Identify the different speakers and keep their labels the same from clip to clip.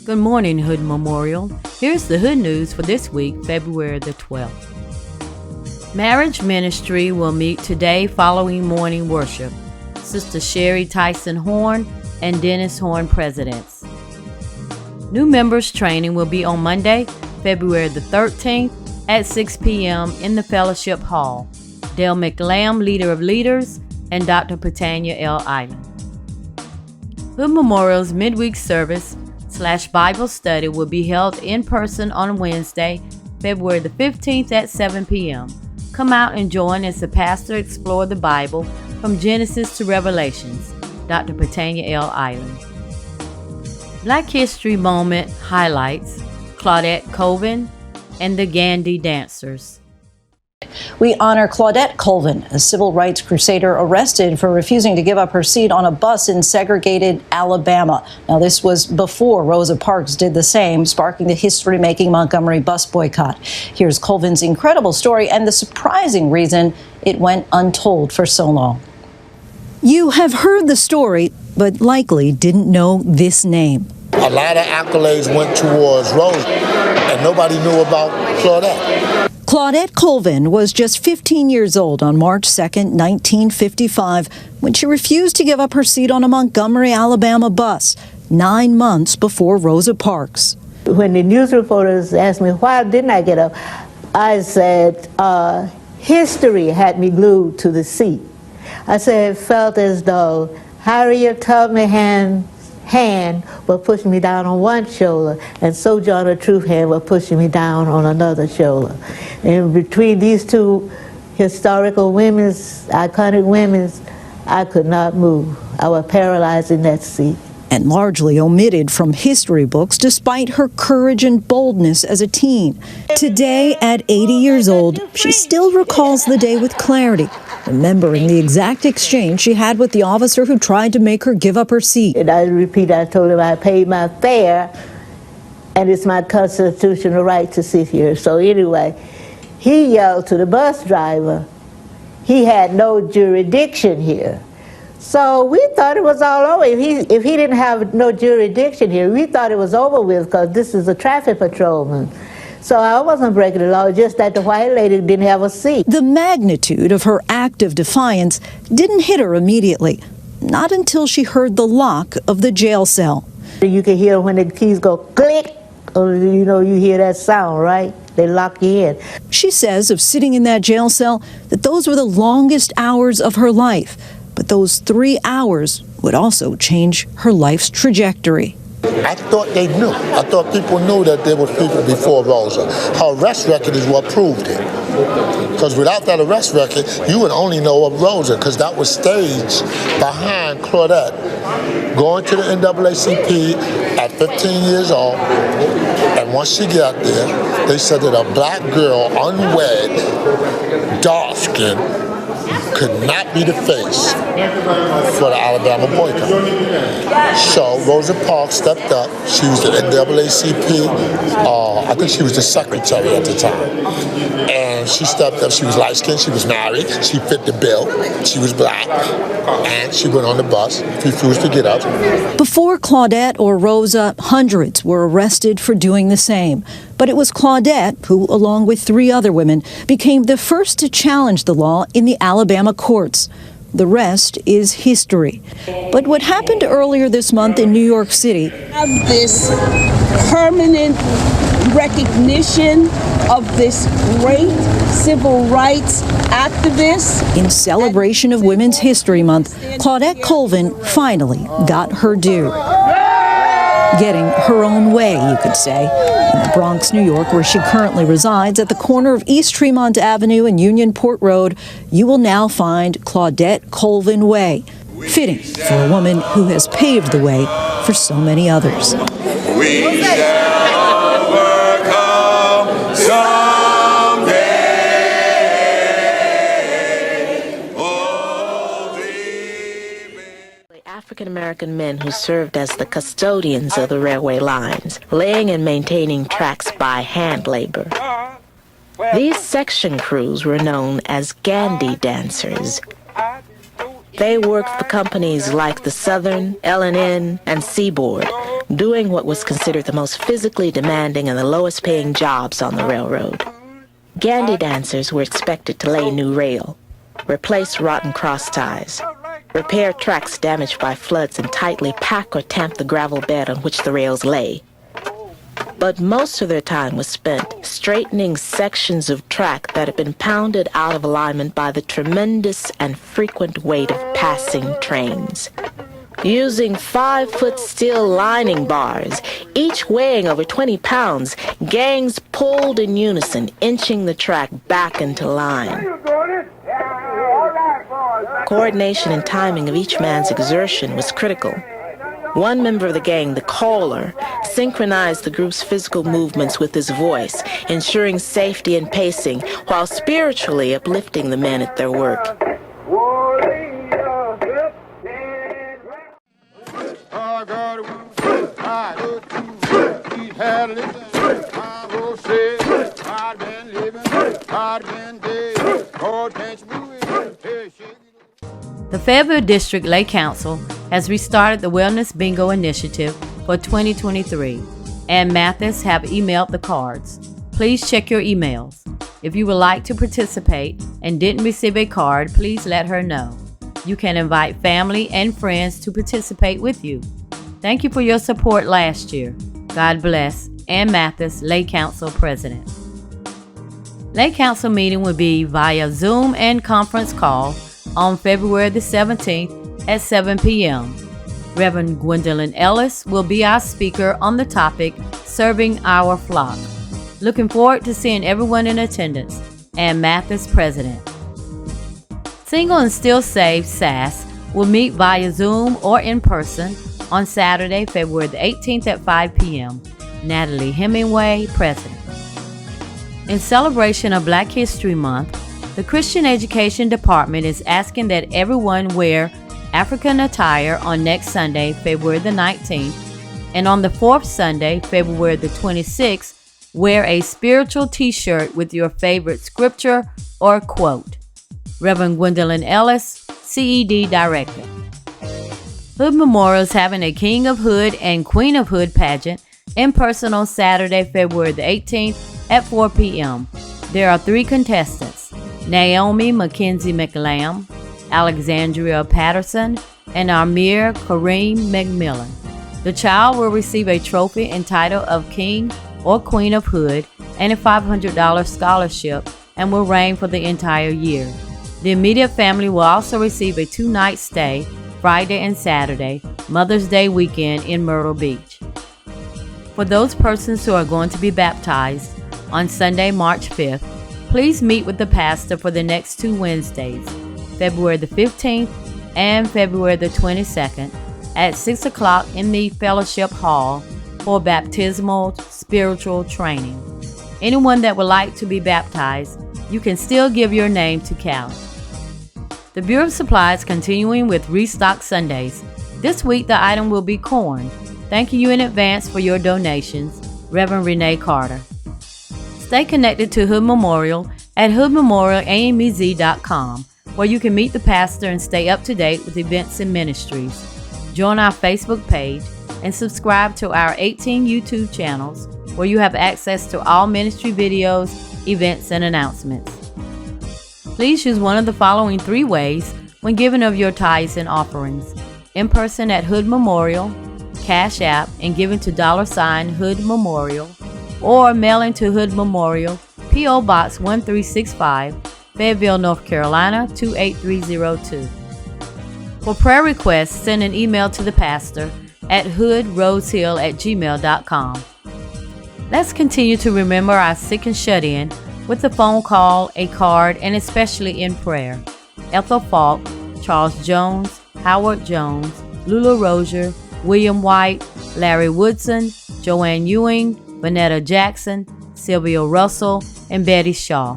Speaker 1: Good morning, Hood Memorial. Here's the Hood News for this week, February the 12th. Marriage Ministry will meet today following morning worship. Sister Sherry Tyson Horn and Dennis Horn presidents. New members training will be on Monday, February the 13th at 6 p.m. in the Fellowship Hall. Dale McLam, Leader of Leaders, and Dr. Patania L. Eiland. Hood Memorial's midweek service/Bible study will be held in person on Wednesday, February the 15th at 7 p.m. Come out and join as the pastor explore the Bible from Genesis to Revelations. Dr. Patania L. Eiland. Black History Moment highlights Claudette Colvin and the Gandhi Dancers.
Speaker 2: We honor Claudette Colvin, a civil rights crusader arrested for refusing to give up her seat on a bus in segregated Alabama. Now, this was before Rosa Parks did the same, sparking the history-making Montgomery bus boycott. Here's Colvin's incredible story and the surprising reason it went untold for so long. You have heard the story, but likely didn't know this name.
Speaker 3: A lot of accolades went towards Rosa, and nobody knew about Claudette.
Speaker 2: Claudette Colvin was just 15 years old on March 2nd, 1955, when she refused to give up her seat on a Montgomery, Alabama bus, 9 months before Rosa Parks.
Speaker 4: When the news reporters asked me why didn't I get up, I said, history had me glued to the seat. I said it felt as though Harriet Tubman's hand was pushing me down on one shoulder, and Sojourner Truth's hand was pushing me down on another shoulder. And between these two historical women's, iconic women's, I could not move. I was paralyzed in that seat.
Speaker 2: And largely omitted from history books despite her courage and boldness as a teen. Today, at 80 years old, she still recalls the day with clarity, remembering the exact exchange she had with the officer who tried to make her give up her seat.
Speaker 4: And I told him I paid my fare, and it's my constitutional right to sit here. So anyway, he yelled to the bus driver, he had no jurisdiction here. So we thought it was all over. If he didn't have no jurisdiction here, we thought it was over with because this is a traffic patrolman. So I wasn't breaking the law, just that the white lady didn't have a seat.
Speaker 2: The magnitude of her act of defiance didn't hit her immediately, not until she heard the lock of the jail cell.
Speaker 4: You can hear when the keys go click, or you hear that sound, right? They lock you in.
Speaker 2: She says of sitting in that jail cell that those were the longest hours of her life. But those 3 hours would also change her life's trajectory.
Speaker 3: I thought they knew. I thought people knew that there were people before Rosa. Her arrest record is what proved it. Because without that arrest record, you would only know of Rosa, because that was staged behind Claudette going to the NAACP at 15 years old. And once she got there, they said that a black girl, unwed, dark-skinned, could not be the face for the Alabama boycott. So Rosa Parks stepped up. She was the NAACP, I think she was the secretary at the time. And she stepped up. She was light-skinned, she was married, she fit the bill, she was black, and she went on the bus, refused to get up.
Speaker 2: Before Claudette or Rosa, hundreds were arrested for doing the same. But it was Claudette who, along with 3 other women, became the first to challenge the law in the Alabama courts. The rest is history. But what happened earlier this month in New York City
Speaker 5: have this permanent recognition of this great civil rights activist.
Speaker 2: In celebration of Women's History Month, Claudette Colvin finally got her due. Getting her own way, you could say. In the Bronx, New York, where she currently resides, at the corner of East Tremont Avenue and Unionport Road, you will now find Claudette Colvin Way, fitting for a woman who has paved the way for so many others.
Speaker 6: We shall overcome someday.
Speaker 7: African-American men who served as the custodians of the railway lines, laying and maintaining tracks by hand labor. These section crews were known as Gandhi dancers. They worked for companies like the Southern, L&N, and Seaboard, doing what was considered the most physically demanding and the lowest paying jobs on the railroad. Gandy dancers were expected to lay new rail, replace rotten cross ties, repair tracks damaged by floods, and tightly pack or tamp the gravel bed on which the rails lay. But most of their time was spent straightening sections of track that had been pounded out of alignment by the tremendous and frequent weight of passing trains. Using 5-foot steel lining bars, each weighing over 20 pounds, gangs pulled in unison, inching the track back into line. Coordination and timing of each man's exertion was critical. One member of the gang, the caller, synchronized the group's physical movements with his voice, ensuring safety and pacing while spiritually uplifting the men at their work.
Speaker 1: The Fayetteville District Lay Council has restarted the Wellness Bingo Initiative for 2023, and Mathis have emailed the cards. Please check your emails. If you would like to participate and didn't receive a card, please let her know. You can invite family and friends to participate with you. Thank you for your support last year. God bless. Ann Mathis, Lay Council President. Lay Council meeting will be via Zoom and conference call on February the 17th at 7 p.m. Reverend Gwendolyn Ellis will be our speaker on the topic, Serving Our Flock. Looking forward to seeing everyone in attendance. Ann Mathis, President. Single and Still Saved SAS will meet via Zoom or in person on Saturday, February the 18th at 5 p.m. Natalie Hemingway, President. In celebration of Black History Month, the Christian Education Department is asking that everyone wear African attire on next Sunday, February the 19th, and on the fourth Sunday, February the 26th, wear a spiritual t-shirt with your favorite scripture or quote. Reverend Gwendolyn Ellis, CED Director. Hood Memorial is having a King of Hood and Queen of Hood pageant in person on Saturday, February the 18th at 4 p.m. There are 3 contestants: Naomi Mackenzie McLam, Alexandria Patterson, and Amir Kareem McMillan. The child will receive a trophy and title of King or Queen of Hood and a $500 scholarship and will reign for the entire year. The immediate family will also receive a 2-night stay Friday and Saturday, Mother's Day weekend in Myrtle Beach. For those persons who are going to be baptized on Sunday, March 5th, please meet with the pastor for the next 2 Wednesdays, February the 15th and February the 22nd at 6 o'clock in the Fellowship Hall for baptismal spiritual training. Anyone that would like to be baptized, you can still give your name to Callie. The Bureau of Supply is continuing with Restock Sundays. This week the item will be corn. Thanking you in advance for your donations, Reverend Renee Carter. Stay connected to Hood Memorial at hoodmemorialamez.com, where you can meet the pastor and stay up to date with events and ministries. Join our Facebook page and subscribe to our 18 YouTube channels, where you have access to all ministry videos, events, and announcements. Please use one of the following 3 ways when giving of your tithes and offerings: in person at Hood Memorial, Cash App, and giving to $ Hood Memorial, or mailing to Hood Memorial, P.O. Box 1365, Fayetteville, North Carolina 28302. For prayer requests, send an email to the pastor at hoodrosehill@gmail.com. Let's continue to remember our sick and shut-in with a phone call, a card, and especially in prayer. Ethel Falk, Charles Jones, Howard Jones, Lula Rozier, William White, Larry Woodson, Joanne Ewing, Vanetta Jackson, Sylvia Russell, and Betty Shaw.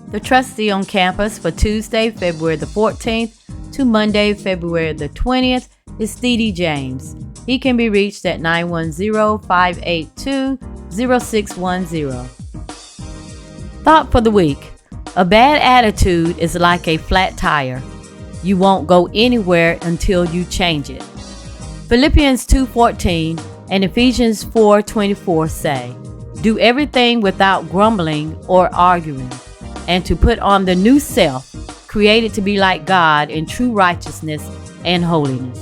Speaker 1: The trustee on campus for Tuesday, February the 14th to Monday, February the 20th is Dee James. He can be reached at 910-582-0610. Thought for the week. A bad attitude is like a flat tire. You won't go anywhere until you change it. Philippians 2:14 and Ephesians 4:24 say, "Do everything without grumbling or arguing, and to put on the new self, created to be like God in true righteousness and holiness."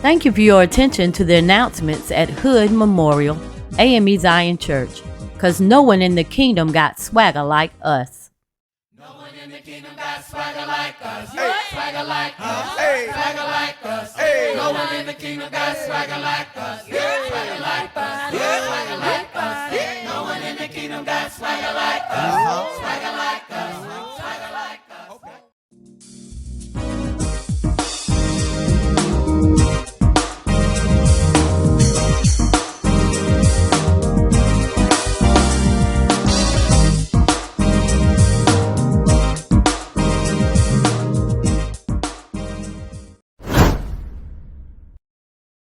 Speaker 1: Thank you for your attention to the announcements at Hood Memorial AME Zion Church, because no one in the kingdom got swagger like us.
Speaker 8: No one in the kingdom got swagger like us. Hey. Swagger like us. Hey. Swagger like us. Hey. No one in the kingdom got swagger like us. Yeah. Swagger like us. Yeah. Swagger like us. No one in the kingdom got swagger like us. Swagger like us.